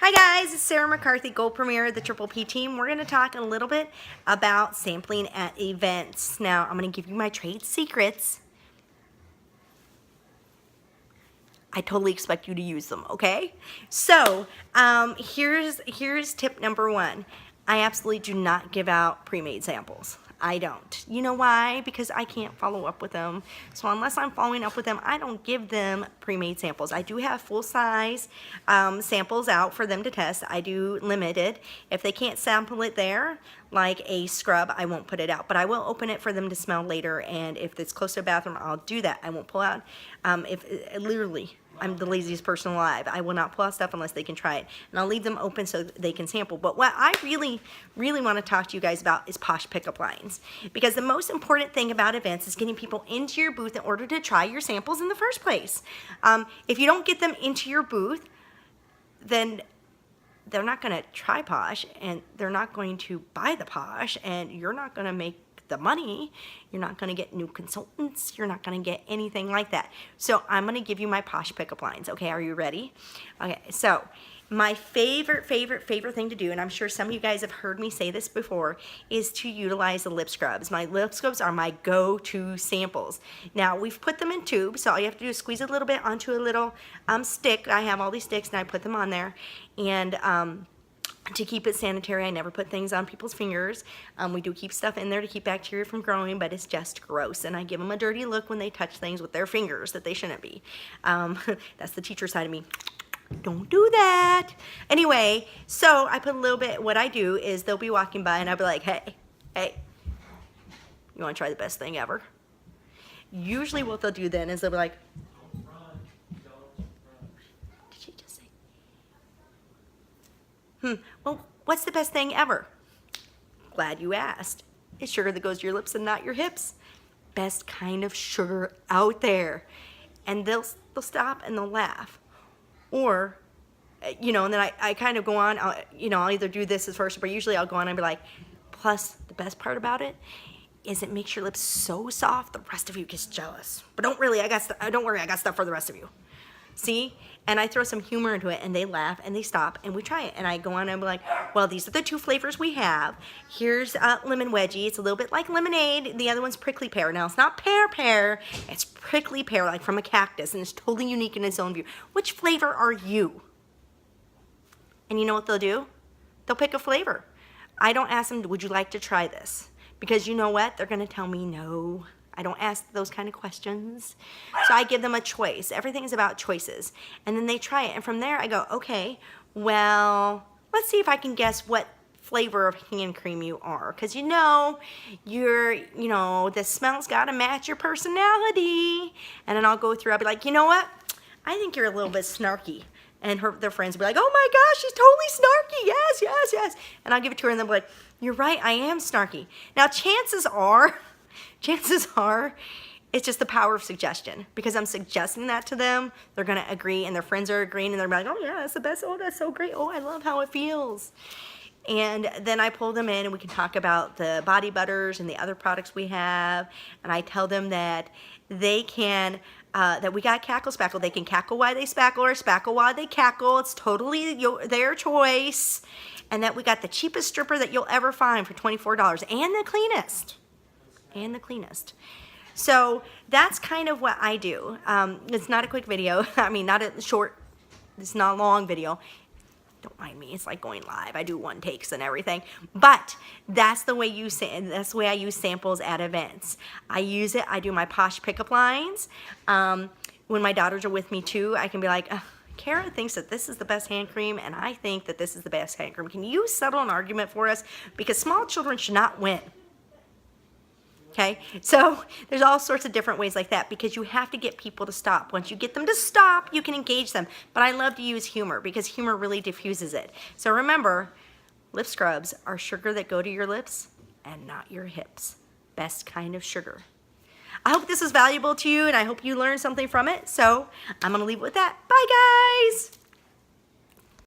Hi guys, it's Sarah McCarthy, Gold Premier, the Triple P team. We're going to talk a little bit about sampling at events. Now, I'm going to give you my trade secrets. I totally expect you to use them, okay? So, here's tip number one. I absolutely do not give out pre-made samples. I don't. You know why? Because I can't follow up with them. So unless I'm following up with them, I don't give them pre-made samples. I do have full-size samples out for them to test. I do limited. If they can't sample it there, like a scrub, I won't put it out. But I will open it for them to smell later, and if it's close to a bathroom, I'll do that. I won't pull out. Literally, I'm the laziest person alive. I will not pull out stuff unless they can try it. And I'll leave them open so they can sample. But what I really want to talk to you guys about is Posh pickup lines. Because the most important thing about events is getting people into your booth in order to try your samples in the first place. If you don't get them into your booth, then they're not going to try Posh, and they're not going to buy the Posh, and you're not going to make the money. You're not going to get new consultants. You're not going to get anything like that. So I'm going to give you my Posh pickup lines. Okay, are you ready? Okay, so my favorite thing to do, and I'm sure some of you guys have heard me say this before, is to utilize the lip scrubs. My lip scrubs are my go-to samples. Now, we've put them in tubes, so all you have to do is squeeze a little bit onto a little stick. I have all these sticks, and I put them on there. And to keep it sanitary, I never put things on people's fingers. We do keep stuff in there to keep bacteria from growing, but it's just gross. And I give them a dirty look when they touch things with their fingers that they shouldn't be. That's the teacher side of me. Don't do that. Anyway, so I put a little bit, what I do is they'll be walking by and I'll be like, hey, you want to try the best thing ever? Usually what they'll do then is they'll be like, did she just say? Well, what's the best thing ever? Glad you asked. It's sugar that goes to your lips and not your hips. Best kind of sugar out there. And they'll stop and they'll laugh. Or, and then I kind of go on, I'll either do this as first, but usually I'll go on and be like, plus the best part about it is it makes your lips so soft, the rest of you gets jealous. But don't worry, I got stuff for the rest of you. See? And I throw some humor into it, and they laugh, and they stop, and we try it. And I go on and I'm like, well, these are the two flavors we have. Here's lemon wedgie. It's a little bit like lemonade. The other one's prickly pear. Now, it's not pear. It's prickly pear, like from a cactus, and it's totally unique in its own view. Which flavor are you? And you know what they'll do? They'll pick a flavor. I don't ask them, would you like to try this? Because you know what? They're going to tell me no. I don't ask those kind of questions. So I give them a choice. Everything is about choices. And then they try it. And from there I go, okay, well, let's see if I can guess what flavor of hand cream you are. Because the smell's got to match your personality. And then I'll go through, I'll be like, you know what? I think you're a little bit snarky. And their friends will be like, oh my gosh, she's totally snarky. Yes. And I'll give it to her and they'll be like, you're right, I am snarky. Now chances are, it's just the power of suggestion. Because I'm suggesting that to them, they're going to agree, and their friends are agreeing, and they're like, oh yeah, that's the best. Oh, that's so great. Oh, I love how it feels. And then I pull them in, and we can talk about the body butters and the other products we have. And I tell them that they can, that we got cackle spackle. They can cackle while they spackle or spackle while they cackle. It's totally their choice. And that we got the cheapest stripper that you'll ever find for $24, and the cleanest. So that's kind of what I do. It's not a quick video. I mean, it's not a long video. Don't mind me, it's like going live. I do one takes and everything. But that's the way I use samples at events. I use it, I do my Posh pickup lines. When my daughters are with me too, I can be like, Kara thinks that this is the best hand cream, and I think that this is the best hand cream. Can you settle an argument for us? Because small children should not win. Okay, so there's all sorts of different ways like that, because you have to get people to stop. Once you get them to stop, you can engage them. But I love to use humor, because humor really diffuses it. So remember, lip scrubs are sugar that go to your lips and not your hips. Best kind of sugar. I hope this was valuable to you, and I hope you learned something from it. So I'm going to leave it with that. Bye, guys.